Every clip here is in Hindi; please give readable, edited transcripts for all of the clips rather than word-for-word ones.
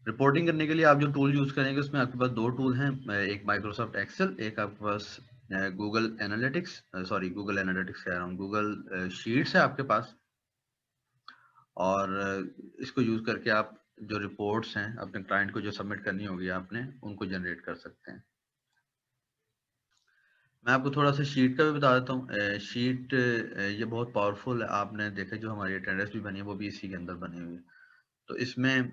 रिपोर्टिंग करने के लिए आप जो टूल यूज करेंगे उसमें आपके पास दो टूल हैं, एक माइक्रोसॉफ्ट एक्सेल, एक आपके पास Google analytics, sorry Google analytics कह रहा हूँ, गूगल शीट्स है आपके पास। और इसको यूज करके आप जो रिपोर्ट्स हैं अपने क्लाइंट को जो सबमिट करनी होगी आपने, उनको जनरेट कर सकते हैं। मैं आपको थोड़ा सा शीट का भी बता देता हूँ। शीट ये बहुत पावरफुल है, आपने देखा जो हमारी अटेंडेंस भी बनी है वो भी इसी के अंदर बनी हुई है। तो इसमें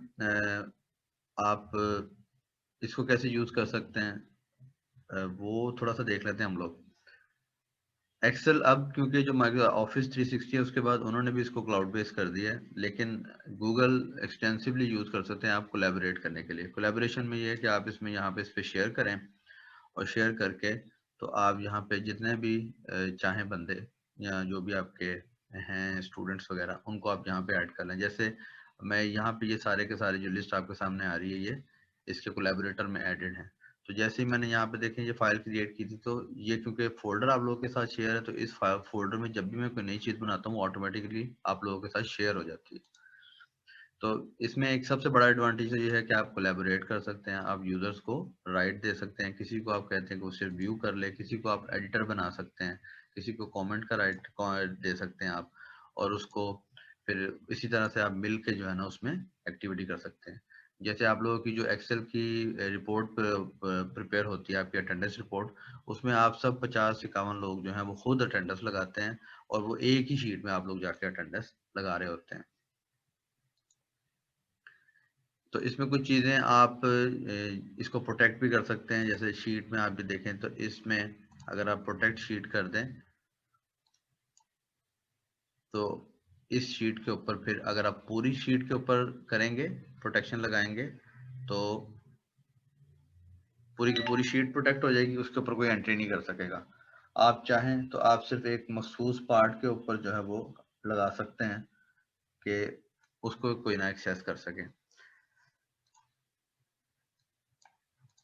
आप इसको कैसे यूज कर सकते हैं वो थोड़ा सा देख लेते हैं हम लोग। एक्सेल अब क्योंकि जो ऑफिस 360 है उसके बाद उन्होंने भी इसको क्लाउड बेस कर दिया है, लेकिन गूगल एक्सटेंसिवली यूज कर सकते हैं आप कोलैबोरेट करने के लिए। कोलैबोरेशन में ये है कि आप इसमें यहाँ पे इस पे शेयर करें, और शेयर करके तो आप यहाँ पे जितने भी चाहें बंदे या जो भी आपके हैं स्टूडेंट्स वगैरह, उनको आप यहाँ पे ऐड कर लें। जैसे मैं यहाँ पे ये सारे के सारे जो लिस्ट आपके सामने आ रही है ये इसके कोलैबोरेटर में एडेड है। तो जैसे ही मैंने यहाँ पे देखें ये फाइल क्रिएट की थी, तो ये क्योंकि फोल्डर आप लोगों के साथ शेयर है, तो इस फोल्डर में जब भी मैं कोई नई चीज बनाता हूँ ऑटोमेटिकली आप लोगों के साथ शेयर हो जाती है। तो इसमें एक सबसे बड़ा एडवांटेज ये है कि आप कोलैबोरेट कर सकते हैं, आप यूजर्स को राइट दे सकते हैं, किसी को आप कहते हैं कि वो सिर्फ व्यू कर ले, किसी को आप एडिटर बना सकते हैं, किसी को कमेंट का राइट दे सकते हैं आप, और उसको फिर इसी तरह से आप मिल के जो है ना उसमें एक्टिविटी कर सकते हैं। जैसे आप लोगों की जो एक्सेल की रिपोर्ट प्रिपेयर होती है, आपकी अटेंडेंस रिपोर्ट, उसमें आप सब 50-51 लोग जो हैं वो खुद अटेंडेंस लगाते हैं, और वो एक ही शीट में आप लोग जाके अटेंडेंस लगा रहे होते हैं। तो इसमें कुछ चीज़ें आप इसको प्रोटेक्ट भी कर सकते हैं। जैसे शीट में आप भी देखें तो इसमें अगर आप प्रोटेक्ट शीट कर दें तो इस शीट के ऊपर फिर अगर आप पूरी शीट के ऊपर करेंगे, प्रोटेक्शन लगाएंगे, तो पूरी की पूरी शीट प्रोटेक्ट हो जाएगी, उसके ऊपर कोई एंट्री नहीं कर सकेगा। आप चाहें तो आप सिर्फ एक मखसूस पार्ट के ऊपर जो है वो लगा सकते हैं कि उसको कोई ना एक्सेस कर सके।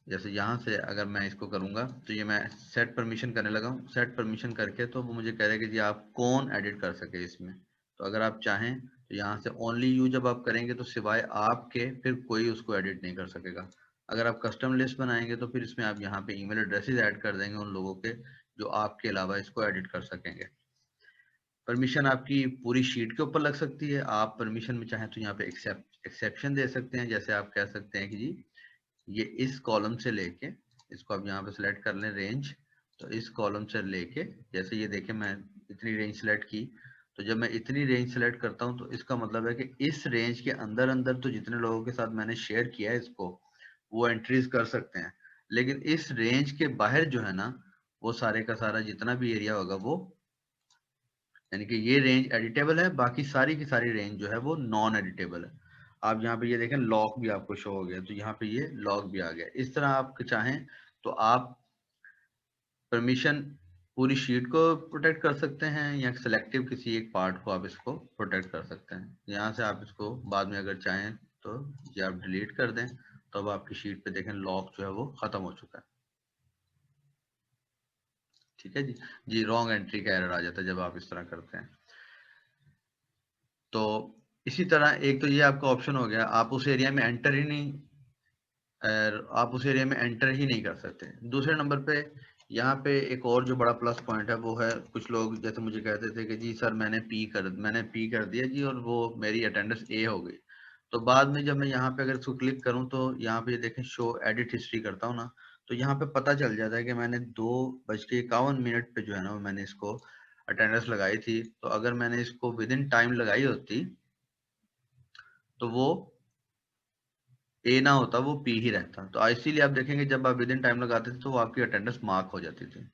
जैसे यहाँ से अगर मैं इसको करूंगा तो ये मैं सेट परमिशन करने लगा हूँ, सेट परमिशन करके तो वो मुझे कह रहा है कि जी आप कौन एडिट कर सके इसमें। तो अगर आप चाहें तो यहाँ से ओनली यू जब आप करेंगे तो सिवाय आपके फिर कोई उसको एडिट नहीं कर सकेगा। अगर आप कस्टम लिस्ट बनाएंगे तो फिर इसमें आप यहाँ पे ईमेल एड्रेसेस ऐड कर देंगे उन लोगों के जो आपके अलावा इसको एडिट कर सकेंगे। परमिशन आपकी पूरी शीट के ऊपर लग सकती है। आप परमिशन में चाहें तो यहाँ पे एक्सेप्शन दे सकते हैं। जैसे आप कह सकते हैं कि जी ये इस कॉलम से लेके, इसको आप यहाँ पे सिलेक्ट कर लें रेंज, तो इस कॉलम से लेके जैसे ये देखें मैं इतनी रेंज सेलेक्ट की, तो जब मैं इतनी रेंज सेलेक्ट करता हूँ तो इसका मतलब है कि इस रेंज के अंदर अंदर तो जितने लोगों के साथ मैंने शेयर किया है इसको वो एंट्रीज कर सकते हैं, लेकिन इस रेंज के बाहर जो है ना वो सारे का सारा जितना भी एरिया होगा वो, यानी कि ये रेंज एडिटेबल है, बाकी सारी की सारी रेंज जो है वो नॉन एडिटेबल है। आप यहाँ पे ये देखें लॉक भी आपको शो हो गया, तो यहाँ पे ये लॉक भी आ गया। इस तरह आप चाहें तो आप परमिशन पूरी शीट को प्रोटेक्ट कर सकते हैं या सिलेक्टिव किसी एक पार्ट को आप इसको प्रोटेक्ट कर सकते हैं। यहाँ से आप इसको बाद में अगर चाहें तो ये आप डिलीट कर दें, तो अब आपकी शीट पे देखें लॉक जो है वो खत्म हो चुका है। ठीक है जी। जी रॉन्ग एंट्री का एरर आ जाता है जब आप इस तरह करते हैं। तो इसी तरह एक तो ये आपका ऑप्शन हो गया, आप उस एरिया में एंटर ही नहीं, आप उस एरिया में एंटर ही नहीं कर सकते। दूसरे नंबर पे यहाँ पे एक और जो बड़ा प्लस पॉइंट है वो है, कुछ लोग जैसे मुझे कहते थे कि जी सर मैंने पी कर दिया जी और वो मेरी अटेंडेंस ए हो गई। तो बाद में जब मैं यहाँ पे अगर इसको क्लिक करूँ तो यहाँ पे देखें शो एडिट हिस्ट्री करता हूँ ना, तो यहाँ पे पता चल जाता है कि मैंने 2:51 पे जो है ना मैंने इसको अटेंडेंस लगाई थी। तो अगर मैंने इसको विद इन टाइम लगाई होती तो वो ए ना होता, वो पी ही रहता। तो इसीलिए आप देखेंगे जब आप विद इन टाइम लगाते थे तो वो आपकी अटेंडेंस मार्क हो जाती थी।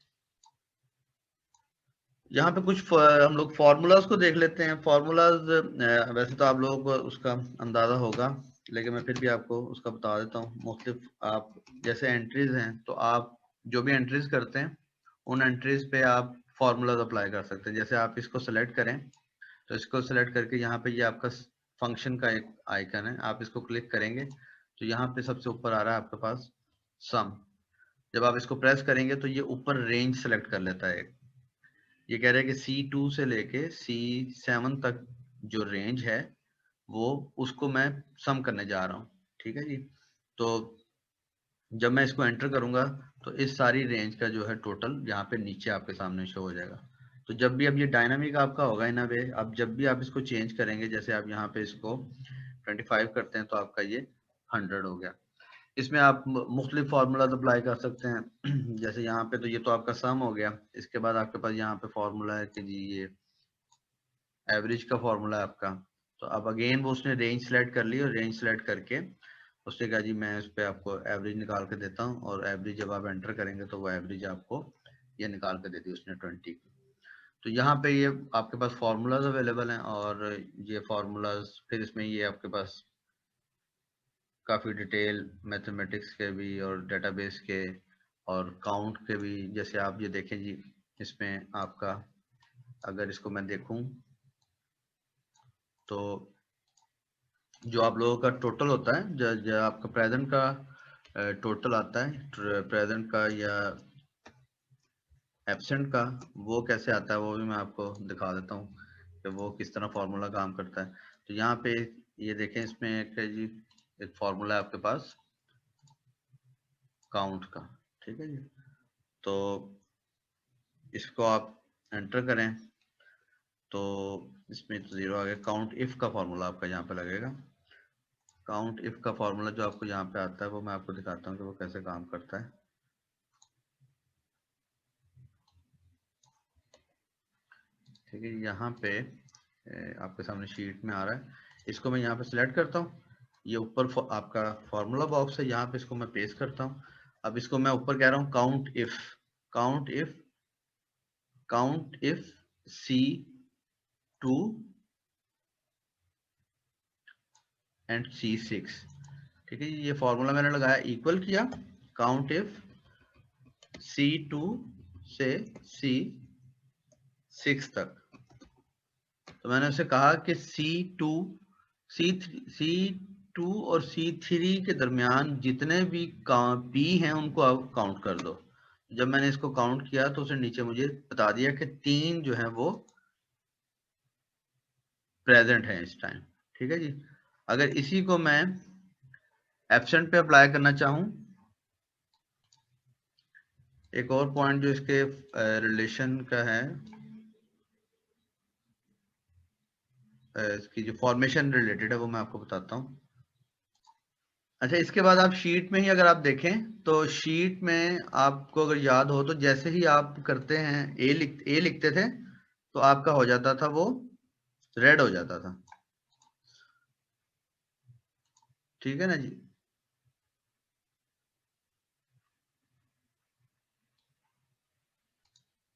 यहाँ पे कुछ हम लोग फार्मूलाज को देख लेते हैं। फार्मूलाज वैसे तो आप लोगों को उसका अंदाजा होगा, लेकिन मैं फिर भी आपको उसका बता देता हूँ। मुख्तलिफ आप जैसे एंट्रीज हैं तो आप जो भी एंट्रीज करते हैं उन एंट्रीज पे आप फार्मूलाज अप्लाई कर सकते हैं। जैसे आप इसको सेलेक्ट करें तो इसको सेलेक्ट करके यहाँ पे ये आपका फंक्शन का एक आइकन है, आप इसको क्लिक करेंगे तो यहाँ पे सबसे ऊपर आ रहा है आपके पास सम। जब आप इसको प्रेस करेंगे तो ये ऊपर रेंज सेलेक्ट कर लेता है। ये कह रहा है कि C2 से लेके C7 तक जो रेंज है वो उसको मैं सम करने जा रहा हूँ। ठीक है जी। तो जब मैं इसको एंटर करूंगा तो इस सारी रेंज का जो है टोटल यहाँ पे नीचे आपके सामने शो हो जाएगा। तो जब भी अब ये डायनामिक आपका होगा इन अ वे, अब जब भी आप इसको चेंज करेंगे, जैसे आप यहाँ पे इसको 25 करते हैं तो आपका ये 100 हो गया। इसमें आप मुख्तलिफ फार्मूला अप्लाई कर सकते हैं जैसे यहाँ पे तो ये तो आपका सम हो गया। इसके बाद आपके पास यहाँ पे फार्मूला है कि जी ये एवरेज का फार्मूला है आपका। तो अब अगेन वो उसने रेंज सेलेक्ट कर ली और रेंज सेलेक्ट करके उसने कहा जी मैं इस पे आपको एवरेज निकाल के देता हूँ, और एवरेज जब आप एंटर करेंगे तो वो एवरेज आपको ये निकाल के देती है उसने 20। तो यहाँ पे ये आपके पास फार्मूलाज अवेलेबल हैं, और ये फार्मूलाज फिर इसमें ये आपके पास काफ़ी डिटेल मैथमेटिक्स के भी और डेटाबेस के और काउंट के भी। जैसे आप ये देखें जी, इसमें आपका अगर इसको मैं देखूं तो जो आप लोगों का टोटल होता है, जो आपका प्रेजेंट का टोटल आता है प्रेजेंट का या एब्सेंट का, वो कैसे आता है वो भी मैं आपको दिखा देता हूँ कि वो किस तरह फार्मूला काम करता है। तो यहाँ पे ये देखें, इसमें एक है जी, एक फार्मूला है आपके पास काउंट का। ठीक है जी। तो इसको आप एंटर करें तो इसमें तो जीरो आ गया। काउंट इफ का फार्मूला आपका यहाँ पे लगेगा। काउंट इफ का फार्मूला जो आपको यहाँ पे आता है वो मैं आपको दिखाता हूँ कि वो कैसे काम करता है। ठीक है, यहाँ पे आपके सामने शीट में आ रहा है। इसको मैं यहाँ पे सिलेक्ट करता हूँ। ये ऊपर आपका फार्मूला बॉक्स है, यहाँ पे इसको मैं पेस्ट करता हूँ। अब इसको मैं ऊपर कह रहा हूँ count if, count if, count if C2 and C6। ठीक है, ये फॉर्मूला मैंने लगाया, इक्वल किया काउंट इफ C2 से C6 तक। तो मैंने उसे कहा कि C2 और C3 के दरमियान जितने भी P हैं उनको आप काउंट कर दो। जब मैंने इसको काउंट किया तो उसने नीचे मुझे बता दिया कि 3 जो है वो प्रेजेंट है इस टाइम। ठीक है जी। अगर इसी को मैं एब्सेंट पे अप्लाई करना चाहूं, एक और पॉइंट जो इसके रिलेशन का है, इसकी जो फॉर्मेशन रिलेटेड है वो मैं आपको बताता हूँ। अच्छा, इसके बाद आप शीट में ही अगर आप देखें तो शीट में आपको अगर याद हो तो जैसे ही आप करते हैं ए लिखते थे तो आपका हो जाता था वो रेड हो जाता था। ठीक है ना जी।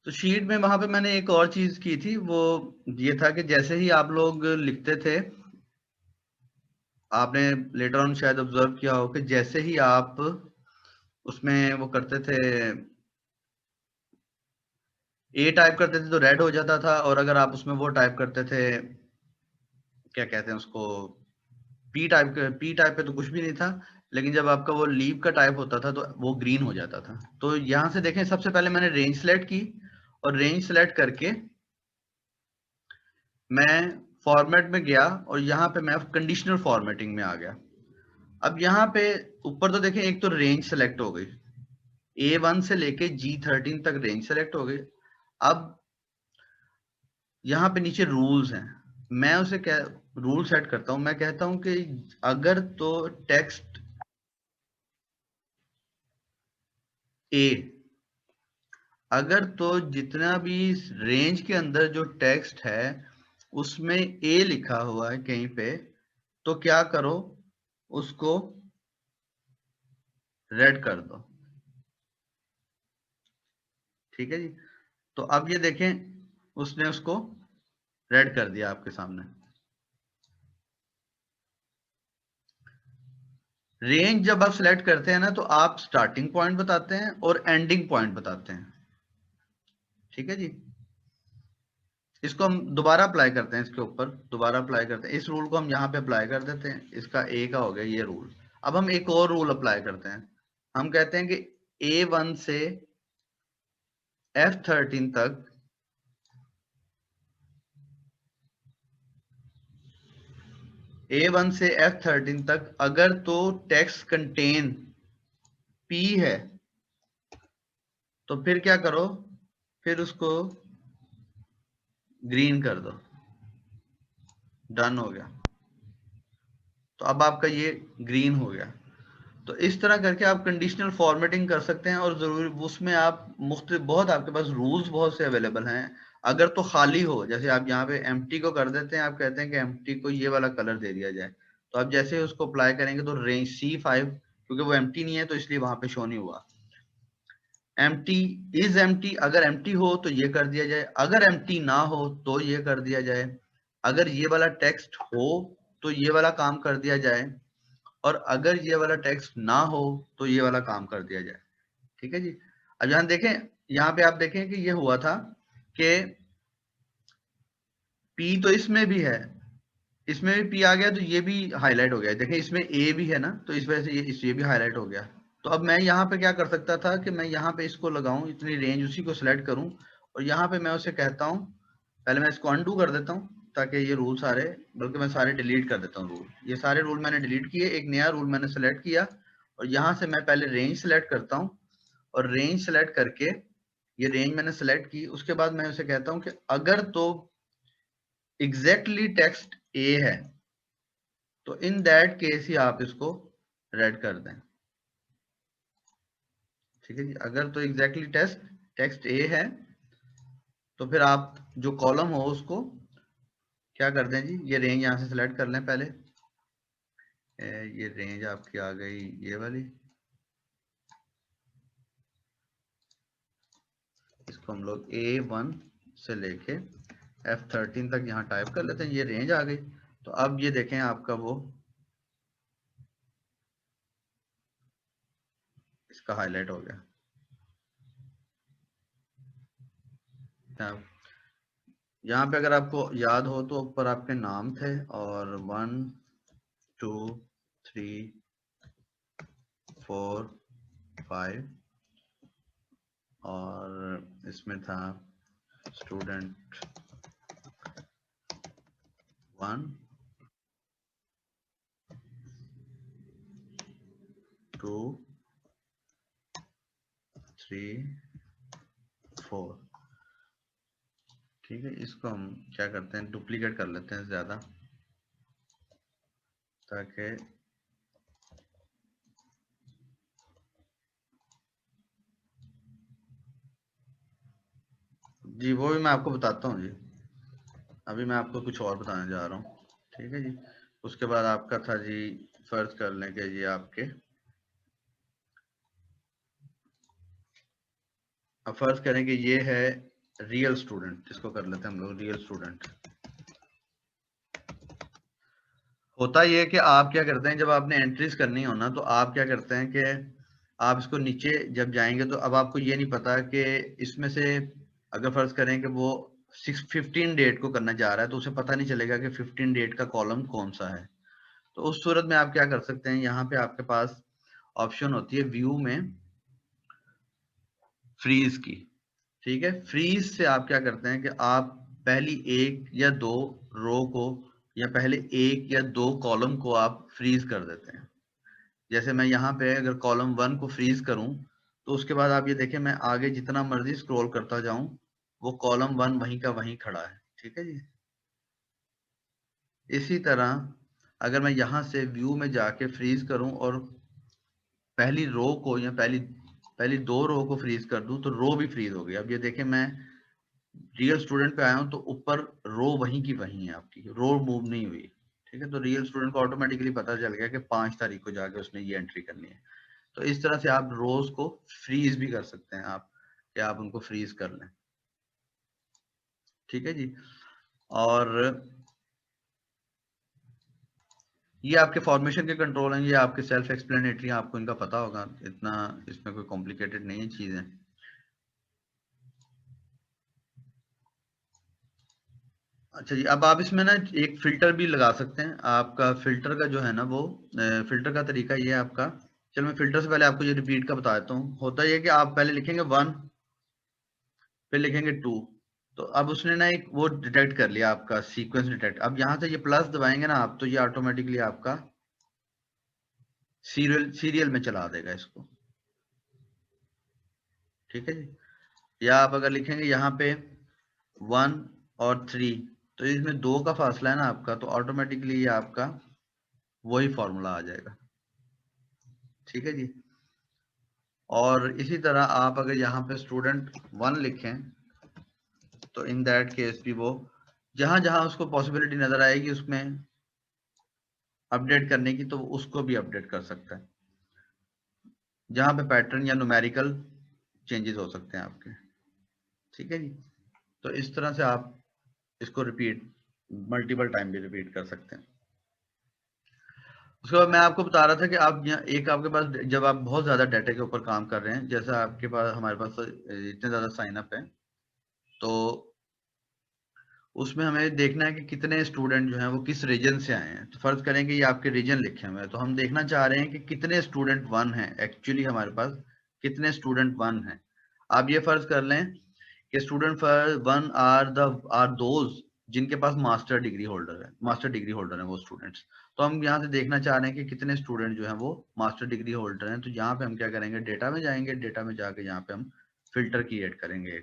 तो शीट में वहां पे मैंने एक और चीज की थी, वो ये था कि जैसे ही आप लोग लिखते थे, आपने लेटर ऑन शायद ऑब्जर्व किया हो कि जैसे ही आप उसमें वो करते थे, ए टाइप करते थे तो रेड हो जाता था, और अगर आप उसमें वो टाइप करते थे, क्या कहते हैं उसको, पी टाइप पे तो कुछ भी नहीं था, लेकिन जब आपका वो लीव का टाइप होता था तो वो ग्रीन हो जाता था। तो यहां से देखें, सबसे पहले मैंने रेंज सेलेक्ट की, और रेंज सेलेक्ट करके मैं फॉर्मेट में गया, और यहाँ पे मैं कंडीशनल फॉर्मेटिंग में आ गया। अब यहाँ पे ऊपर तो देखें, एक तो रेंज सेलेक्ट हो गई, A1 से लेके G13 तक रेंज सेलेक्ट हो गई। अब यहाँ पे नीचे रूल्स हैं, मैं उसे क्या रूल सेट करता हूं, मैं कहता हूं कि अगर तो टेक्स्ट ए, अगर तो जितना भी रेंज के अंदर जो टेक्स्ट है उसमें ए लिखा हुआ है कहीं पे, तो क्या करो, उसको रेड कर दो। ठीक है जी। तो अब ये देखें, उसने उसको रेड कर दिया आपके सामने। रेंज जब आप सिलेक्ट करते हैं ना तो आप स्टार्टिंग पॉइंट बताते हैं और एंडिंग पॉइंट बताते हैं। ठीक है जी। इसको हम दोबारा अप्लाई करते हैं, इसके ऊपर दोबारा अप्लाई करते हैं, इस रूल को हम यहाँ पे अप्लाई कर देते हैं। इसका ए का हो गया ये रूल। अब हम एक और रूल अप्लाई करते हैं, हम कहते हैं कि A1 से F13 तक A1 से F13 तक अगर तो टेक्स्ट कंटेन P है तो फिर क्या करो, फिर उसको ग्रीन कर दो, डन हो गया। तो अब आपका ये ग्रीन हो गया। तो इस तरह करके आप कंडीशनल फॉर्मेटिंग कर सकते हैं, और जरूरी उसमें आप मुख्तलिफ बहुत आपके पास रूल्स बहुत से अवेलेबल हैं। अगर तो खाली हो, जैसे आप यहाँ पे एम्प्टी को कर देते हैं, आप कहते हैं कि एम्प्टी को ये वाला कलर दे दिया जाए, तो आप जैसे उसको अप्लाई करेंगे तो रेंज C5, क्योंकि वो एम्प्टी नहीं है तो इसलिए वहां पे शो नहीं हुआ। एम्प्टी इज एम्प्टी, अगर एम्प्टी हो तो ये कर दिया जाए, अगर एम्प्टी ना हो तो ये कर दिया जाए, अगर ये वाला टेक्स्ट हो तो ये वाला काम कर दिया जाए, और अगर ये वाला टेक्स्ट ना हो तो ये वाला काम कर दिया जाए। ठीक है जी। अब यहाँ देखें, यहाँ पे आप देखें कि ये हुआ था कि P तो इसमें भी है, इसमें भी P आ गया तो ये भी हाईलाइट हो गया। देखें इसमें A भी है ना, तो इस वजह से ये भी हाईलाइट हो गया। तो अब मैं यहाँ पे क्या कर सकता था कि मैं यहाँ पे इसको लगाऊं, इतनी रेंज उसी को सिलेक्ट करूं, और यहाँ पे मैं उसे कहता हूँ, पहले मैं इसको अनडू कर देता हूँ ताकि ये रूल सारे, बल्कि मैं सारे डिलीट कर देता हूँ रूल। ये सारे रूल मैंने डिलीट किए, एक नया रूल मैंने सेलेक्ट किया, और यहाँ से मैं पहले रेंज सेलेक्ट करता हूँ, और रेंज सेलेक्ट करके ये रेंज मैंने सेलेक्ट की, उसके बाद मैं उसे कहता हूँ कि अगर तो एग्जैक्टली टेक्स्ट A है तो इन दैट केस ही आप इसको रेड कर दें। ठीक है जी। अगर तो एग्जैक्टली टेक्स्ट A है तो फिर आप जो कॉलम हो उसको क्या कर दें जी, ये रेंज यहाँ से सिलेक्ट कर लें पहले। ये रेंज आपकी आ गई ये वाली, इसको हम लोग A1 से लेके F13 तक यहाँ टाइप कर लेते हैं, ये रेंज आ गई। तो अब ये देखें आपका वो इसका हाईलाइट हो गया। यहाँ पे अगर आपको याद हो तो ऊपर आपके नाम थे, और 1 2 3 4 5, और इसमें था स्टूडेंट 1 2 3 4। ठीक है, इसको हम क्या करते हैं, डुप्लीकेट कर लेते हैं ज्यादा, ताकि जी वो भी मैं आपको बताता हूँ जी। अभी मैं आपको कुछ और बताने जा रहा हूँ। ठीक है जी। उसके बाद आपका था जी, फर्ज कर लें कि जी आपके, अब फर्ज करें कि ये है रियल स्टूडेंट, इसको कर लेते हैं हम लोग रियल स्टूडेंट। होता ये है कि आप क्या करते हैं, जब आपने एंट्रीज करनी हो ना, तो आप क्या करते हैं कि आप इसको नीचे जब जाएंगे तो अब आपको ये नहीं पता कि इसमें से, अगर फर्ज करें कि वो 15 डेट को करना जा रहा है, तो उसे पता नहीं चलेगा कि 15 डेट का कॉलम कौन सा है। तो उस सूरत में आप क्या कर सकते हैं, यहाँ पे आपके पास ऑप्शन होती है व्यू में फ्रीज की। ठीक है, फ्रीज से आप क्या करते हैं कि आप पहली एक या दो रो को, या पहले एक या दो कॉलम को आप फ्रीज कर देते हैं। जैसे मैं यहाँ पे अगर कॉलम 1 को फ्रीज करूं, तो उसके बाद आप ये देखें, मैं आगे जितना मर्जी स्क्रॉल करता जाऊं, वो कॉलम 1 वहीं का वहीं खड़ा है। ठीक है जी। इसी तरह अगर मैं यहाँ से व्यू में जाके फ्रीज करूं और पहली रो को, या पहली पहली दो रो को फ्रीज कर दूं, तो रो भी फ्रीज हो गई। अब ये देखें, मैं रियल स्टूडेंट पे आया हूं तो ऊपर रो वहीं की वहीं है, आपकी रो मूव नहीं हुई। ठीक है, तो रियल स्टूडेंट को ऑटोमेटिकली पता चल गया कि 5 तारीख को जाके उसने ये एंट्री करनी है। तो इस तरह से आप रोज को फ्रीज भी कर सकते हैं, आप कि आप उनको फ्रीज कर लें। ठीक है जी। और ये आपके फॉर्मेशन के कंट्रोल हैं, ये आपके सेल्फ एक्सप्लेनेटरी, आपको इनका पता होगा, इतना इसमें कोई कॉम्प्लिकेटेड नहीं है चीजें। अच्छा जी, अब आप इसमें ना एक फिल्टर भी लगा सकते हैं। आपका फिल्टर का जो है ना वो, फिल्टर का तरीका ये है आपका, चलो मैं फिल्टर से पहले आपको ये रिपीट का बता देता हूँ। होता ये कि आप पहले लिखेंगे 1, फिर लिखेंगे 2, तो अब उसने ना एक वो डिटेक्ट कर लिया आपका सीक्वेंस डिटेक्ट। अब यहाँ से ये प्लस दबाएंगे ना आप, तो ये ऑटोमेटिकली आपका सीरियल में चला देगा इसको। ठीक है जी। या आप अगर लिखेंगे यहाँ पे 1 और 3, तो इसमें 2 का फासला है ना आपका, तो ऑटोमेटिकली ये आपका वही फॉर्मूला आ जाएगा। ठीक है जी। और इसी तरह आप अगर यहाँ पे स्टूडेंट 1 लिखें, तो इन दैट केस भी वो जहां जहां उसको पॉसिबिलिटी नजर आएगी उसमें अपडेट करने की, तो उसको भी अपडेट कर सकता है, जहां पे पैटर्न या न्यूमेरिकल चेंजेस हो सकते हैं आपके। ठीक है जी। तो इस तरह से आप इसको रिपीट मल्टीपल टाइम भी रिपीट कर सकते हैं। उसके बाद मैं आपको बता रहा था कि आप यहाँ एक आपके पास जब आप बहुत ज्यादा डाटा के ऊपर काम कर रहे हैं, जैसा आपके पास हमारे पास इतने ज्यादा साइन अप है, तो उसमें हमें देखना है कि कितने स्टूडेंट जो हैं वो किस रीजन से आए हैं। तो फर्ज करें कि ये आपके रीजन लिखे हुए हैं, तो हम देखना चाह रहे हैं कि कितने स्टूडेंट 1 हैं, एक्चुअली हमारे पास कितने स्टूडेंट 1 हैं। आप ये फर्ज कर लें कि स्टूडेंट 1 आर दोज जिनके पास मास्टर डिग्री होल्डर है वो स्टूडेंट्स। तो हम यहाँ से देखना चाह रहे हैं कि कितने स्टूडेंट जो हैं वो मास्टर डिग्री होल्डर हैं। तो यहाँ पे हम क्या करेंगे, डेटा में जाएंगे, डेटा में जाके यहाँ पे हम फिल्टर क्रिएट करेंगे।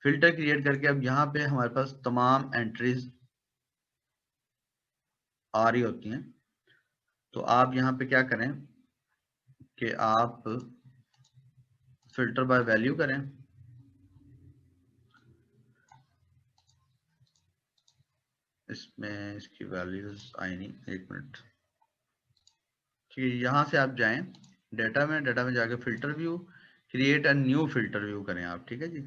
फिल्टर क्रिएट करके अब यहाँ पे हमारे पास तमाम एंट्रीज आ रही होती हैं। तो आप यहाँ पे क्या करें कि आप फिल्टर बाय वैल्यू करें। इसमें इसकी वैल्यूज आई नहीं, एक मिनट। ठीक है, यहाँ से आप जाएं डेटा में, डेटा में जाके filter view, create a new filter view करें आप। ठीक है जी।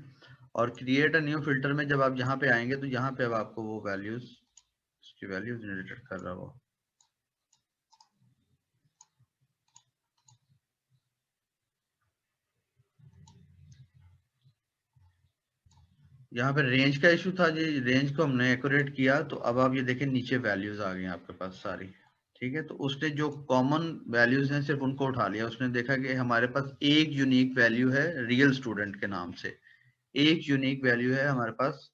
और क्रिएट अ न्यू फिल्टर में जब आप यहाँ पे आएंगे, तो यहाँ पे अब आपको वो वैल्यूज, इसकी वैल्यूज जनरेट कर रहा हो। यहाँ पे रेंज का इशू था जी, रेंज को हमने एक्यूरेट किया, तो अब आप ये देखें नीचे वैल्यूज आ गई आपके पास सारी। ठीक है, तो उसने जो कॉमन वैल्यूज हैं सिर्फ उनको उठा लिया। उसने देखा कि हमारे पास एक यूनिक वैल्यू है रियल स्टूडेंट के नाम से, एक यूनिक वैल्यू है हमारे पास।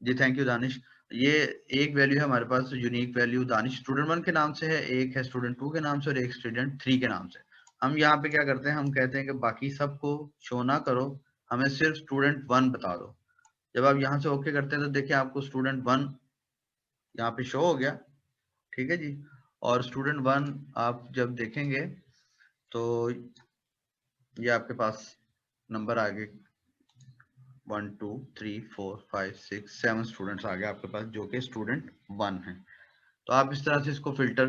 जी थैंक यू दानिश। ये एक वैल्यू है हमारे पास, यूनिक वैल्यू दानिश स्टूडेंट 1 के नाम से है, एक है स्टूडेंट 2 के नाम से, और एक स्टूडेंट 3 के नाम से। हम यहाँ पे क्या करते हैं, हम कहते हैं कि बाकी सबको शो ना करो, हमें सिर्फ स्टूडेंट 1 बता दो। जब आप यहाँ से ओके करते हैं, तो देखिए आपको स्टूडेंट 1 यहाँ पे शो हो गया। ठीक है जी। और स्टूडेंट 1 आप जब देखेंगे, तो ये आपके पास नंबर आ गए 1 2 3 4 5 6 7 स्टूडेंट्स आ गए आपके पास, जो कि स्टूडेंट 1 है। तो आप इस तरह से इसको फिल्टर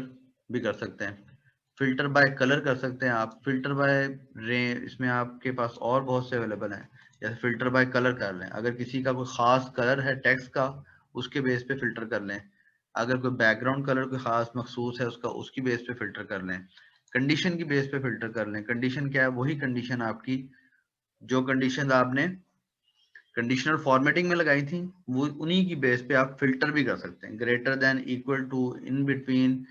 भी कर सकते हैं। फिल्टर बाय कलर कर सकते हैं आप, फिल्टर बाय रे, इसमें आपके पास और बहुत से अवेलेबल हैं। जैसे फिल्टर बाय कलर कर लें, अगर किसी का कोई खास कलर है टेक्स्ट का, उसके बेस पे फिल्टर कर लें। अगर कोई बैकग्राउंड कलर कोई खास मखसूस है उसका, उसकी बेस पे फिल्टर कर लें। कंडीशन की बेस पे फिल्टर कर लें। कंडीशन क्या है, वही कंडीशन आपकी जो कंडीशन आपने कंडीशनल फॉर्मेटिंग में लगाई थी, वो उन्हीं की बेस पे आप फिल्टर भी कर सकते हैं। Greater than, equal to, in between,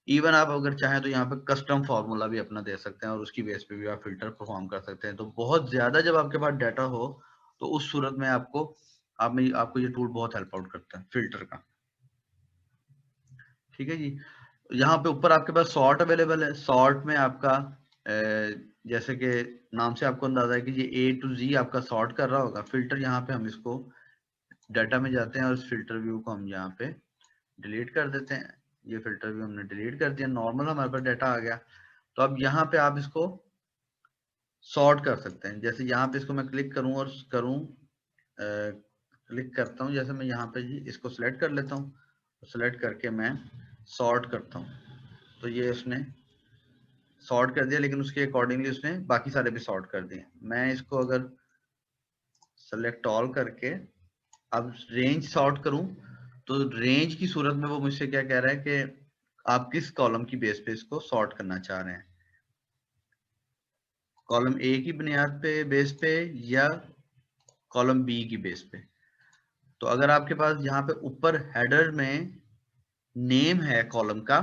even आप अगर चाहें तो यहाँ पे कस्टम फार्मूला भी अपना दे सकते हैं, और उसकी बेस पे भी आप फिल्टर परफॉर्म कर सकते हैं। तो बहुत ज्यादा जब आपके पास डाटा हो, तो उस सूरत में आपको ये टूल बहुत हेल्प आउट करता है फिल्टर का। ठीक है जी। यहाँ पे ऊपर आपके पास सॉर्ट अवेलेबल है। सॉर्ट में आपका जैसे कि नाम से आपको अंदाजा है कि ये ए टू जी आपका सॉर्ट कर रहा होगा। फिल्टर यहाँ पे हम इसको डाटा में जाते हैं, और इस फिल्टर व्यू को हम यहाँ पे डिलीट कर देते हैं। ये फिल्टर व्यू हमने डिलीट कर दिया, नॉर्मल हमारे पास डाटा आ गया। तो अब यहाँ पे आप इसको सॉर्ट कर सकते हैं। जैसे यहाँ पे इसको मैं क्लिक करूँ और क्लिक करता हूँ, जैसे मैं यहाँ पे जी इसको सिलेक्ट कर लेता हूँ, सिलेक्ट करके मैं सॉर्ट करता हूँ, तो ये उसने सॉर्ट कर दिया, लेकिन उसके अकॉर्डिंगली उसने बाकी सारे भी सॉर्ट कर दिए। मैं इसको अगर सेलेक्ट ऑल करके अब रेंज सॉर्ट करूं, तो रेंज की सूरत में वो मुझसे क्या कह रहा है कि आप किस कॉलम की बेस पे इसको सॉर्ट करना चाह रहे हैं, कॉलम ए की बुनियाद पे बेस पे या कॉलम बी की बेस पे। तो अगर आपके पास यहाँ पे ऊपर हेडर में नेम है कॉलम का,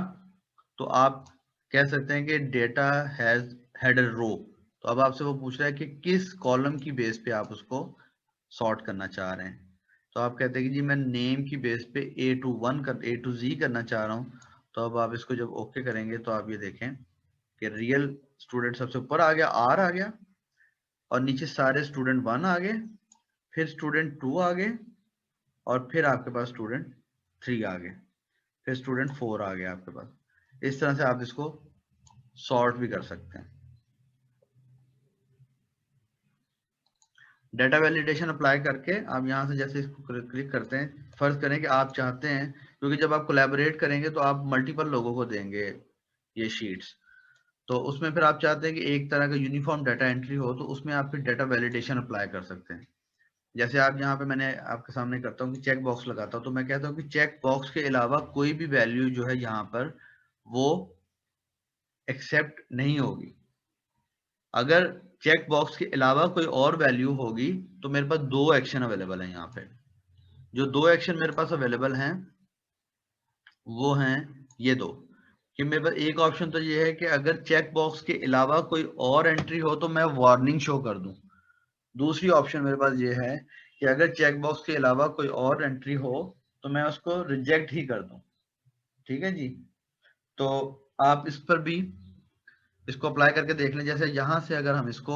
तो आप कह सकते हैं कि डेटा हैज हेडर रो। तो अब आपसे वो पूछ रहा है कि किस कॉलम की बेस पे आप उसको सॉर्ट करना चाह रहे हैं। तो आप कहते हैं कि जी मैं नेम की बेस पे A to Z करना चाह रहा हूँ, तो अब आप इसको जब ओके करेंगे तो आप ये देखें कि रियल स्टूडेंट सबसे ऊपर आ गया, R आ गया, और नीचे सारे स्टूडेंट 1 आ गए, फिर स्टूडेंट 2 आ गए, और फिर आपके पास स्टूडेंट 3 आ गए, फिर स्टूडेंट 4 आ गया आपके पास। इस तरह से आप इसको सॉर्ट भी कर सकते हैं। डेटा वैलिडेशन अप्लाई करके आप यहाँ से जैसे इसको क्लिक करते हैं, फर्ज करें कि आप चाहते हैं, क्योंकि जब आप कोलैबोरेट करेंगे तो आप मल्टीपल लोगों को देंगे ये शीट्स, तो उसमें फिर आप चाहते हैं कि एक तरह का यूनिफॉर्म डाटा एंट्री हो, तो उसमें आप फिर डेटा वैलिडेशन अप्लाई कर सकते हैं। जैसे आप यहाँ पे मैंने आपके सामने करता हूँ कि चेक बॉक्स लगाता हूँ, तो मैं कहता हूँ कि चेक बॉक्स के अलावा कोई भी वैल्यू जो है यहाँ पर वो एक्सेप्ट नहीं होगी। अगर चेक बॉक्स के अलावा कोई और वैल्यू होगी तो मेरे पास दो एक्शन अवेलेबल है। यहाँ पे जो दो एक्शन मेरे पास अवेलेबल हैं वो हैं ये दो, कि मेरे पास एक ऑप्शन तो ये है कि अगर चेक बॉक्स के अलावा कोई और एंट्री हो तो मैं वार्निंग शो कर दूं। दूसरी ऑप्शन मेरे पास ये है कि अगर चेक बॉक्स के अलावा कोई और एंट्री हो तो मैं उसको रिजेक्ट ही कर दूं। ठीक है जी, तो आप इस पर भी इसको अप्लाई करके देख लें। जैसे यहां से अगर हम इसको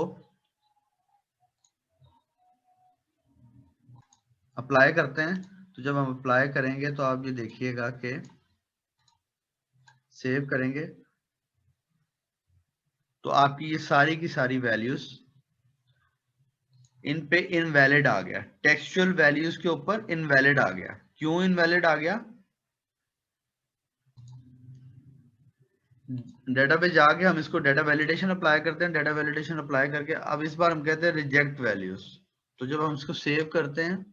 अप्लाई करते हैं, तो जब हम अप्लाई करेंगे तो आप ये देखिएगा कि सेव करेंगे तो आपकी ये सारी की सारी वैल्यूज इन पे इनवैलिड आ गया। टेक्सचुअल वैल्यूज के ऊपर इनवैलिड आ गया। क्यों इनवैलिड आ गया? डेटा पे जाके हम इसको डेटा वैलिडेशन अप्लाई करते हैं, डेटा वैलिडेशन अप्लाई करके अब इस बार हम कहते हैं रिजेक्ट वैल्यूज। तो जब हम इसको सेव करते हैं,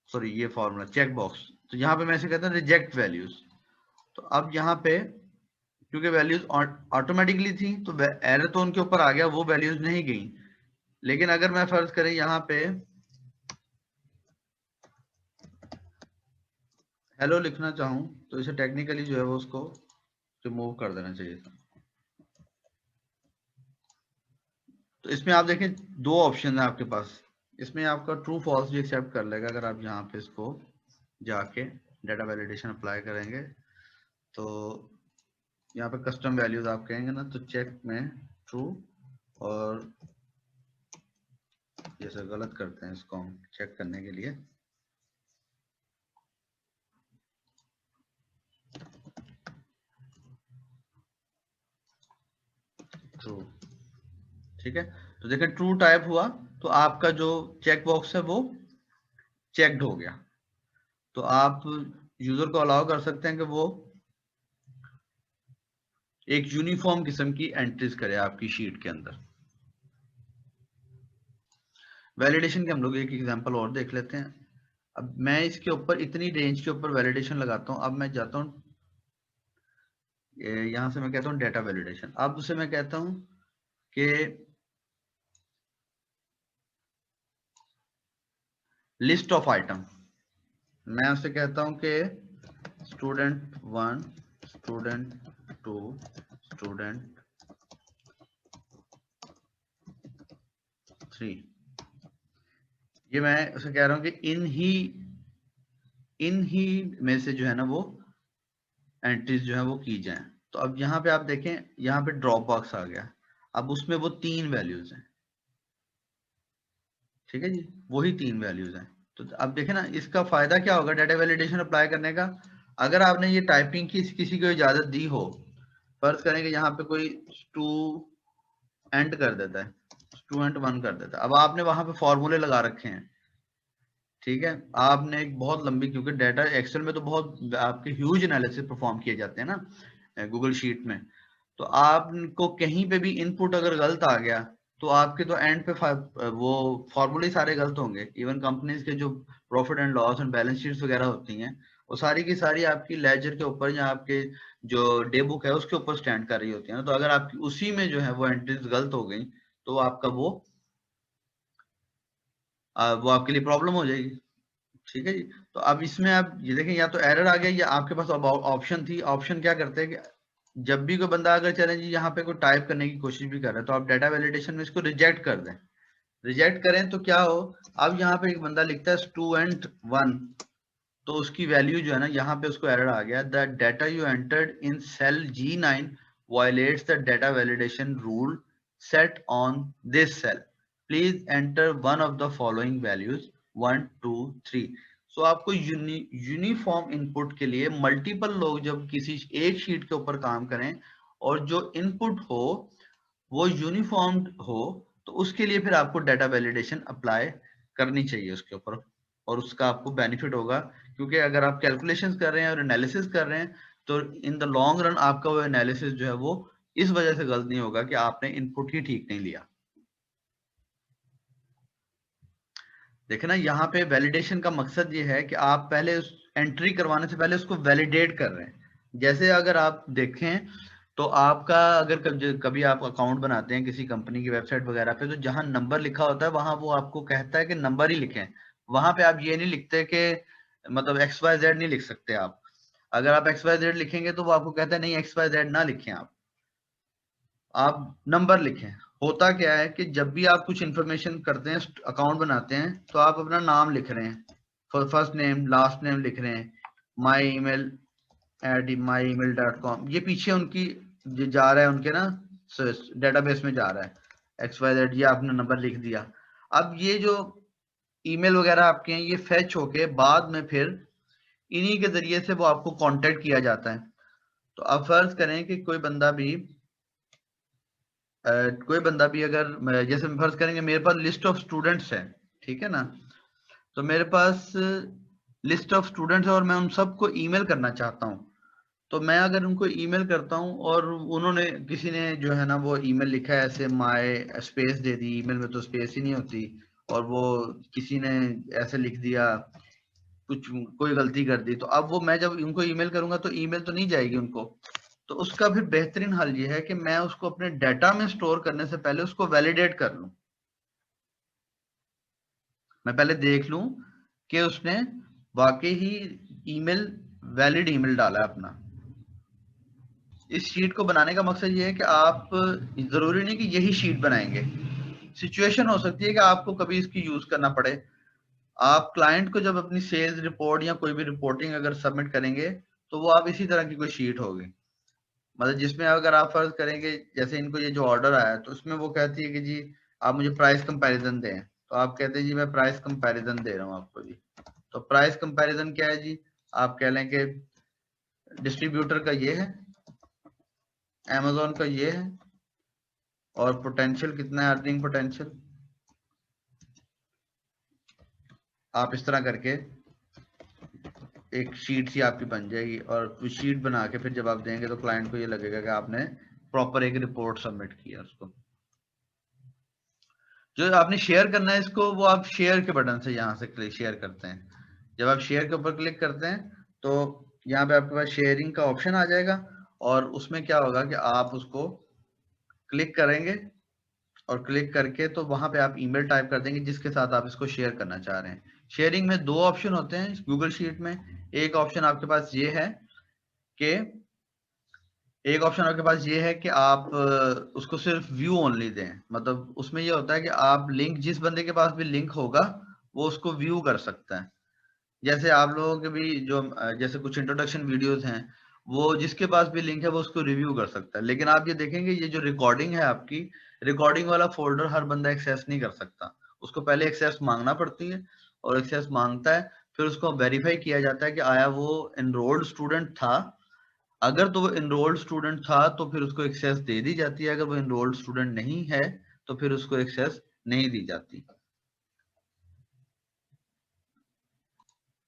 सॉरी ये फॉर्मूला चेक बॉक्स, तो यहाँ पे मैं ऐसे कहता हूँ रिजेक्ट वैल्यूज। तो अब यहाँ पे क्योंकि वैल्यूज ऑटोमेटिकली थी तो एरर तो उनके ऊपर आ गया, वो वैल्यूज नहीं गई। लेकिन अगर मैं फर्ज करें यहाँ पे हेलो लिखना चाहूं तो इसे टेक्निकली जो है वो उसको रिमूव कर देना चाहिए था। तो इसमें आप देखें दो ऑप्शन है आपके पास, इसमें आपका ट्रू फॉल्स भी एक्सेप्ट कर लेगा। अगर आप यहाँ पे इसको जाके डेटा वैलिडेशन अप्लाई करेंगे तो यहाँ पे कस्टम वैल्यूज आप कहेंगे ना, तो चेक में ट्रू, और जैसे गलत करते हैं इसको हम चेक करने के लिए, ट्रू। ठीक है, तो देखें ट्रू टाइप हुआ तो आपका जो चेक बॉक्स है वो चेक्ड हो गया। तो आप यूजर को अलाउ कर सकते हैं कि वो एक यूनिफॉर्म किस्म की एंट्रीज करे आपकी शीट के अंदर। वैलिडेशन के हम लोग एक एग्जांपल और देख लेते हैं। अब मैं इसके ऊपर इतनी रेंज के ऊपर वैलिडेशन लगाता हूं। अब मैं जाता हूं यहां से, मैं कहता हूं डेटा वैलिडेशन। अब उसे मैं कहता हूं कि लिस्ट ऑफ आइटम। मैं उसे कहता हूं कि स्टूडेंट 1, स्टूडेंट 2, स्टूडेंट 3। ये मैं उसे कह रहा हूं कि इन ही में से जो है ना वो एंट्रीज जो है वो की जाए। तो अब यहाँ पे आप देखें, यहाँ पे ड्रॉप बॉक्स आ गया। अब उसमें वो 3 वैल्यूज हैं। ठीक है जी, वही 3 वैल्यूज हैं। तो अब देखें ना, इसका फायदा क्या होगा डाटा वैलिडेशन अप्लाई करने का। अगर आपने ये टाइपिंग की किसी को इजाजत दी हो, फर्ज करें कि यहाँ पे कोई स्टूडेंट कर देता है, स्टूडेंट 1 कर देता है। अब आपने वहां पे फॉर्मूले लगा रखे हैं, ठीक है, आपने एक बहुत लंबी, क्योंकि डाटा एक्सेल में तो बहुत आपके ह्यूज एनालिसिस परफॉर्म किए जाते हैं ना गूगल शीट में, तो आपको कहीं पे भी इनपुट अगर गलत आ गया तो आपके तो एंड पे वो फॉर्मूले सारे गलत होंगे। इवन कंपनीज के जो profit and loss and balance sheets वगैरह होती हैं वो सारी की सारी आपकी लेजर के ऊपर या आपके जो डे बुक है उसके ऊपर स्टैंड कर रही होती है ना। तो अगर आपकी उसी में जो है वो एंट्रीज गलत हो गई तो आपका वो आपके लिए प्रॉब्लम हो जाएगी। ठीक है जी, तो अब इसमें आप ये देखें, या तो एरर आ गया या आपके पास अब ऑप्शन थी। ऑप्शन क्या करते हैं कि जब भी कोई बंदा अगर चले जी यहाँ पे कोई टाइप करने की कोशिश भी कर रहा है तो आप डाटा वैलिडेशन में इसको रिजेक्ट कर दें। रिजेक्ट करें तो क्या हो, अब यहाँ पे एक बंदा लिखता है स्टूडेंट 1, तो उसकी वैल्यू जो है ना, यहाँ पे उसको एरर आ गया, the data you entered in cell G9 violates the data validation rule set on this cell, please enter one of the following values 1 2 3। So आपको यूनिफॉर्म इनपुट के लिए मल्टीपल लोग जब किसी एक शीट के ऊपर काम करें और जो इनपुट हो वो यूनिफॉर्म हो, तो उसके लिए फिर आपको डाटा वैलिडेशन अप्लाई करनी चाहिए उसके ऊपर, और उसका आपको बेनिफिट होगा, क्योंकि अगर आप कैलकुलेशंस कर रहे हैं और एनालिसिस कर रहे हैं तो इन द लॉन्ग रन आपका वो एनालिसिस जो है वो इस वजह से गलत नहीं होगा कि आपने इनपुट ही ठीक नहीं लिया। देखे ना, यहाँ पे वैलिडेशन का मकसद ये है कि आप पहले उस एंट्री करवाने से पहले उसको वैलिडेट कर रहे हैं। जैसे अगर आप देखें तो आपका अगर कभी आप अकाउंट बनाते हैं किसी कंपनी की वेबसाइट वगैरह पे, तो जहां नंबर लिखा होता है वहां वो आपको कहता है कि नंबर ही लिखें, वहां पे आप ये नहीं लिखते कि मतलब XYZ नहीं लिख सकते आप। अगर आप XYZ लिखेंगे तो वो आपको कहता है नहीं XYZ ना लिखें, आप नंबर लिखें। होता क्या है कि जब भी आप कुछ इंफॉर्मेशन करते हैं, अकाउंट बनाते हैं, तो आप अपना नाम लिख रहे हैं, फर्स्ट नेम लास्ट नेम लिख रहे हैं, माई ईमेल @myemail.com, ये पीछे उनकी जो जा रहा है उनके ना डेटाबेस में जा रहा है XYZ, ये आपने नंबर लिख दिया। अब ये जो ईमेल वगैरह आपके हैं ये फेच होके बाद में फिर इन्हीं के जरिए से वो आपको कांटेक्ट किया जाता है। तो अब फर्ज करें कि कोई बंदा भी अगर जैसे फर्ज करेंगे मेरे पास लिस्ट ऑफ स्टूडेंट्स है, ठीक है ना, तो मेरे पास लिस्ट ऑफ स्टूडेंट्स है और मैं उन सबको ईमेल करना चाहता हूँ। तो मैं अगर उनको ईमेल करता हूँ और उन्होंने किसी ने जो है ना वो ईमेल लिखा है ऐसे my space they the, email में तो स्पेस ही नहीं होती, और वो किसी ने ऐसे लिख दिया, कुछ कोई गलती कर दी, तो अब वो मैं जब उनको ईमेल करूंगा तो ईमेल तो नहीं जाएगी उनको। तो उसका फिर बेहतरीन हल ये है कि मैं उसको अपने डाटा में स्टोर करने से पहले उसको वैलिडेट कर लूं। मैं पहले देख लूं कि उसने वाकई ही ईमेल वैलिड ईमेल डाला है अपना। इस शीट को बनाने का मकसद ये है कि आप जरूरी नहीं कि यही शीट बनाएंगे, सिचुएशन हो सकती है कि आपको कभी इसकी यूज करना पड़े। आप क्लाइंट को जब अपनी सेल्स रिपोर्ट या कोई भी रिपोर्टिंग अगर सबमिट करेंगे तो वो आप इसी तरह की कोई शीट होगी, मतलब जिसमें अगर आप फर्ज करेंगे जैसे इनको ये जो ऑर्डर आया है तो उसमें वो कहती है कि जी आप मुझे प्राइस कंपैरिजन दें, तो आप कहते हैं जी मैं प्राइस कंपैरिजन दे रहा हूँ आपको जी। तो प्राइस कंपैरिजन क्या है जी, आप कह लें कि डिस्ट्रीब्यूटर का ये है, अमेजोन का ये है, और पोटेंशियल कितना है, अर्निंग पोटेंशियल, आप इस तरह करके एक शीट सी आपकी बन जाएगी, और शीट बना के फिर जब आप देंगे तो क्लाइंट को ये लगेगा कि आपने प्रॉपर एक रिपोर्ट सबमिट किया उसको। जो आपने शेयर करना है इसको, वो आप शेयर के बटन से यहाँ से क्लिक शेयर करते हैं। जब आप शेयर के ऊपर क्लिक करते हैं तो यहाँ पे आपके पास शेयरिंग का ऑप्शन आ जाएगा, और उसमें क्या होगा कि आप उसको क्लिक करेंगे, और क्लिक करके तो वहां पे आप ईमेल टाइप कर देंगे जिसके साथ आप इसको शेयर करना चाह रहे हैं। शेयरिंग में दो ऑप्शन होते हैं गूगल शीट में। एक ऑप्शन आपके पास ये है कि आप उसको सिर्फ व्यू ओनली दें, मतलब उसमें ये होता है कि आप लिंक, जिस बंदे के पास भी लिंक होगा वो उसको व्यू कर सकता है। जैसे आप लोगों के भी जो जैसे कुछ इंट्रोडक्शन वीडियोस हैं, वो जिसके पास भी लिंक है वो उसको रिव्यू कर सकता है। लेकिन आप ये देखेंगे ये जो रिकॉर्डिंग है आपकी, रिकॉर्डिंग वाला फोल्डर हर बंदा एक्सेस नहीं कर सकता, उसको पहले एक्सेस मांगना पड़ती है, और एक्सेस मांगता है, फिर उसको वेरीफाई किया जाता है कि आया वो एनरोल्ड स्टूडेंट था। अगर तो वो एनरोल्ड स्टूडेंट था तो फिर उसको एक्सेस दे दी जाती है, अगर वो एनरोल्ड स्टूडेंट नहीं है तो फिर उसको एक्सेस नहीं दी जाती।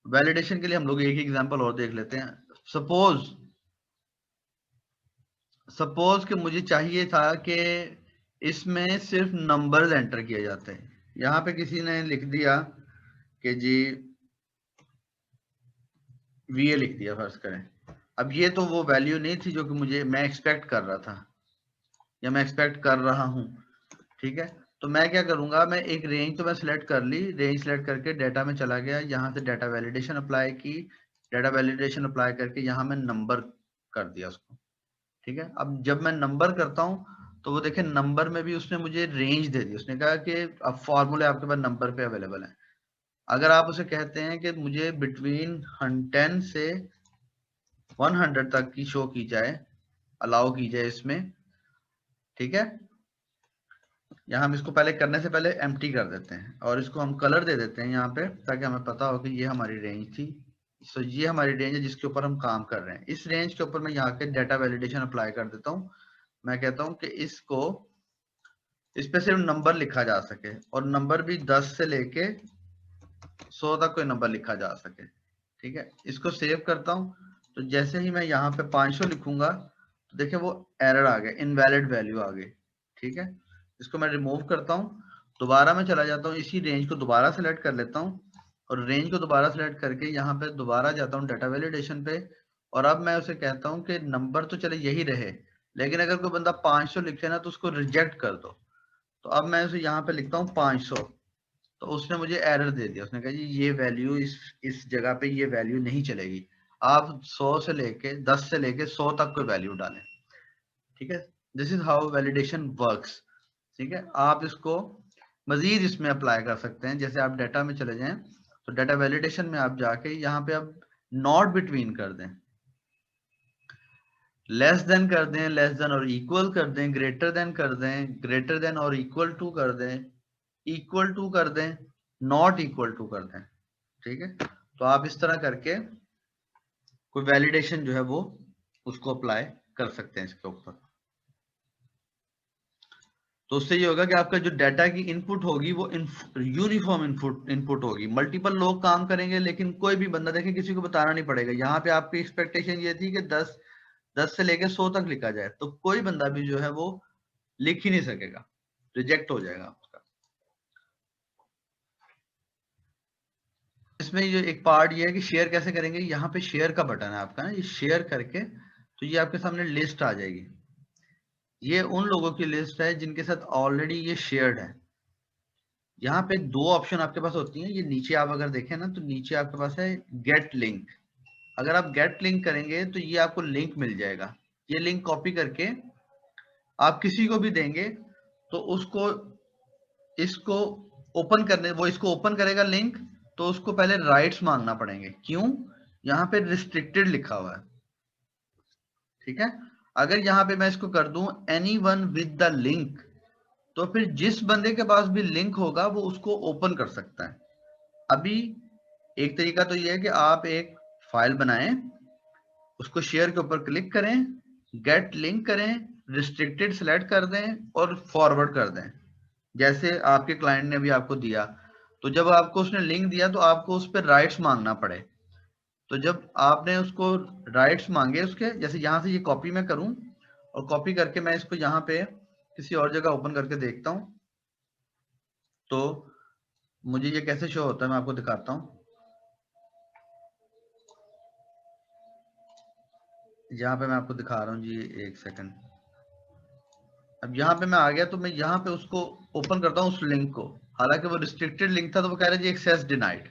वैलिडेशन के लिए हम लोग एक एग्जांपल और देख लेते हैं। सपोज सपोज कि मुझे चाहिए था कि इसमें सिर्फ नंबर्स एंटर किए जाते हैं। यहाँ पे किसी ने लिख दिया कि जी VA लिख दिया फर्ज करें। अब ये तो वो वैल्यू नहीं थी जो कि मैं एक्सपेक्ट कर रहा था या मैं एक्सपेक्ट कर रहा हूँ, ठीक है। तो मैं क्या करूंगा, मैं एक रेंज तो मैं सिलेक्ट कर ली, रेंज सिलेक्ट करके डाटा में चला गया, यहाँ से डाटा वैलिडेशन अप्लाई की, डाटा वैलिडेशन अप्लाई करके यहाँ मैं नंबर कर दिया उसको, ठीक है। अब जब मैं नंबर करता हूँ तो वो देखें नंबर में भी उसने मुझे रेंज दे दी, उसने कहा कि अब फॉर्मूले आपके पास नंबर पे अवेलेबल है। अगर आप उसे कहते हैं कि मुझे बिटवीन 10 से 100 तक की शो की जाए, अलाउ की जाए इसमें, ठीक है। यहाँ हम इसको पहले करने से पहले एम्प्टी कर देते हैं और इसको हम कलर दे देते हैं यहाँ पे, ताकि हमें पता हो कि ये हमारी रेंज थी। सो ये हमारी रेंज है जिसके ऊपर हम काम कर रहे हैं। इस रेंज के ऊपर मैं यहाँ के डाटा वैलिडेशन अप्लाई कर देता हूँ। मैं कहता हूँ कि इसको, इस पे सिर्फ नंबर लिखा जा सके और नंबर भी 10 से लेके 100 तक कोई नंबर लिखा जा सके, ठीक है। इसको सेव करता हूँ। तो जैसे ही मैं यहाँ पे 500 लिखूंगा तो देखिए वो एरर आ गया, इनवैलिड वैल्यू आ गई, ठीक है। इसको मैं रिमूव करता हूँ, दोबारा मैं चला जाता हूँ, इसी रेंज को दोबारा सेलेक्ट कर लेता हूँ और रेंज को दोबारा सेलेक्ट करके यहाँ पे दोबारा जाता हूँ डाटा वैलिडेशन पे। और अब मैं उसे कहता हूँ कि नंबर तो चले यही रहे, लेकिन अगर कोई बंदा 500 लिखे ना तो उसको रिजेक्ट कर दो। तो अब मैं उसे यहाँ पे लिखता हूँ 500, तो उसने मुझे एरर दे दिया, उसने कहा जी ये वैल्यू इस जगह पे ये वैल्यू नहीं चलेगी, आप 100 से लेके 10 से लेके 100 तक कोई वैल्यू डालें, ठीक है। This is how validation works, ठीक है। आप इसको मजीद इसमें अप्लाई कर सकते हैं। जैसे आप डाटा में चले जाएं तो डाटा वैलिडेशन में आप जाके यहाँ पे आप नॉट बिटवीन कर दें, लेस देन कर दें, लेस देन और इक्वल कर दें, ग्रेटर देन कर दें, ग्रेटर देन और इक्वल टू कर दें, इक्वल टू कर दें, नॉट इक्वल टू कर दें, ठीक है। तो आप इस तरह करके कोई वैलिडेशन जो है वो उसको अप्लाई कर सकते हैं इसके ऊपर। तो उससे ये होगा कि आपका जो डाटा की इनपुट होगी वो यूनिफॉर्म इनपुट होगी। मल्टीपल लोग काम करेंगे लेकिन कोई भी बंदा, देखें किसी को बताना नहीं पड़ेगा। यहाँ पे आपकी एक्सपेक्टेशन ये थी कि 10 से लेके 100 तक लिखा जाए, तो कोई बंदा भी जो है वो लिख ही नहीं सकेगा, रिजेक्ट हो जाएगा आपका। इसमें ये एक पार्ट ये है कि शेयर कैसे करेंगे। यहाँ पे शेयर का बटन है आपका ना, ये शेयर करके तो ये आपके सामने लिस्ट आ जाएगी। ये उन लोगों की लिस्ट है जिनके साथ ऑलरेडी ये शेयर्ड है। यहाँ पे दो ऑप्शन आपके पास होती हैं, ये नीचे आप अगर देखें ना तो नीचे आपके पास है गेट लिंक। अगर आप गेट लिंक करेंगे तो ये आपको लिंक मिल जाएगा। ये लिंक कॉपी करके आप किसी को भी देंगे तो उसको इसको ओपन करने, वो इसको ओपन करेगा लिंक, तो उसको पहले राइट्स मांगना पड़ेंगे। क्यों? यहाँ पे रिस्ट्रिक्टेड लिखा हुआ है, ठीक है। अगर यहाँ पे मैं इसको कर दूं एनीवन विद द लिंक, तो फिर जिस बंदे के पास भी लिंक होगा वो उसको ओपन कर सकता है। अभी एक तरीका तो ये है कि आप एक फाइल बनाएं, उसको शेयर के ऊपर क्लिक करें, गेट लिंक करें, रिस्ट्रिक्टेड सेलेक्ट कर दें और फॉरवर्ड कर दें, जैसे आपके क्लाइंट ने भी आपको दिया। तो जब आपको उसने लिंक दिया तो आपको उस पर राइट्स मांगना पड़े। तो जब आपने उसको राइट्स मांगे उसके, जैसे यहाँ से ये कॉपी मैं करूं और कॉपी करके मैं इसको यहाँ पे किसी और जगह ओपन करके देखता हूं, तो मुझे ये कैसे शो होता है मैं आपको दिखाता हूँ। यहाँ पे मैं आपको दिखा रहा हूँ जी, एक सेकंड। अब यहाँ पे मैं आ गया तो मैं यहाँ पे उसको ओपन करता हूँ उस लिंक को। हालांकि वो रिस्ट्रिक्टेड लिंक था तो वो कह रहा है जी एक्सेस डिनाइड।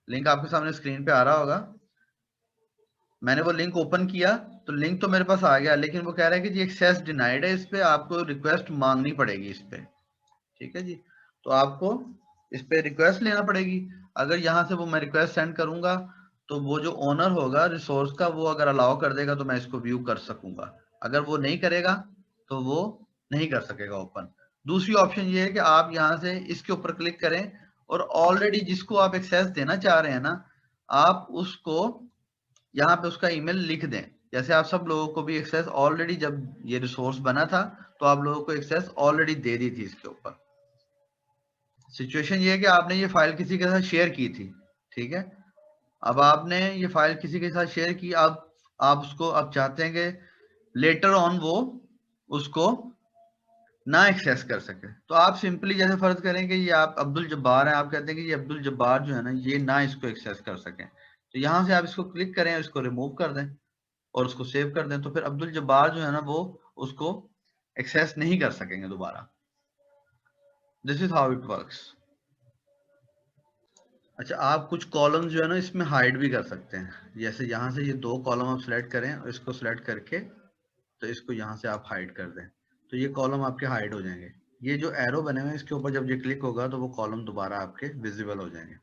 लिंक आपके सामने स्क्रीन पे आ रहा होगा। मैंने वो लिंक ओपन किया तो लिंक तो मेरे पास आ गया, लेकिन वो कह रहा है कि जी एक्सेस डिनाइड है, इस पे आपको रिक्वेस्ट मांगनी पड़ेगी इस पे, ठीक है जी। तो आपको इस पे रिक्वेस्ट लेना पड़ेगी। अगर यहाँ से वो मैं रिक्वेस्ट सेंड करूंगा तो वो जो ओनर होगा रिसोर्स का, वो अगर अलाउ कर देगा तो मैं इसको व्यू कर सकूंगा। अगर वो नहीं करेगा तो वो नहीं कर सकेगा ओपन। दूसरी ऑप्शन ये है कि आप यहाँ से इसके ऊपर क्लिक करें और ऑलरेडी जिसको आप एक्सेस देना चाह रहे हैं ना, आप उसको यहाँ पे उसका ईमेल लिख दें। जैसे आप सब लोगों को भी एक्सेस ऑलरेडी, जब ये रिसोर्स बना था तो आप लोगों को एक्सेस ऑलरेडी दे दी थी इसके ऊपर। सिचुएशन ये है कि आपने ये फाइल किसी के साथ शेयर की थी, ठीक है। अब आपने ये फाइल किसी के साथ शेयर की, आप उसको अब चाहते हैं कि लेटर ऑन वो उसको ना एक्सेस कर सके। तो आप सिंपली जैसे फर्ज करें कि ये आप अब्दुल जब्बार हैं, आप कहते हैं कि ये अब्दुल जब्बार जो है ना ये ना इसको एक्सेस कर सकें, तो यहाँ से आप इसको क्लिक करें, इसको रिमूव कर दें और उसको सेव कर दें। तो फिर अब्दुल जब्बार जो है ना वो उसको एक्सेस नहीं कर सकेंगे दोबारा। This is how it works. अच्छा, आप कुछ कॉलम जो है ना इसमें हाइड भी कर सकते हैं। जैसे यहाँ से ये दो कॉलम आप सिलेक्ट करें और इसको सिलेक्ट करके तो इसको यहाँ से आप हाइड कर दें, तो ये कॉलम आपके हाइड हो जाएंगे। ये जो एरो बने हुए हैं इसके ऊपर जब ये क्लिक होगा तो वो कॉलम दोबारा आपके विजिबल हो जाएंगे।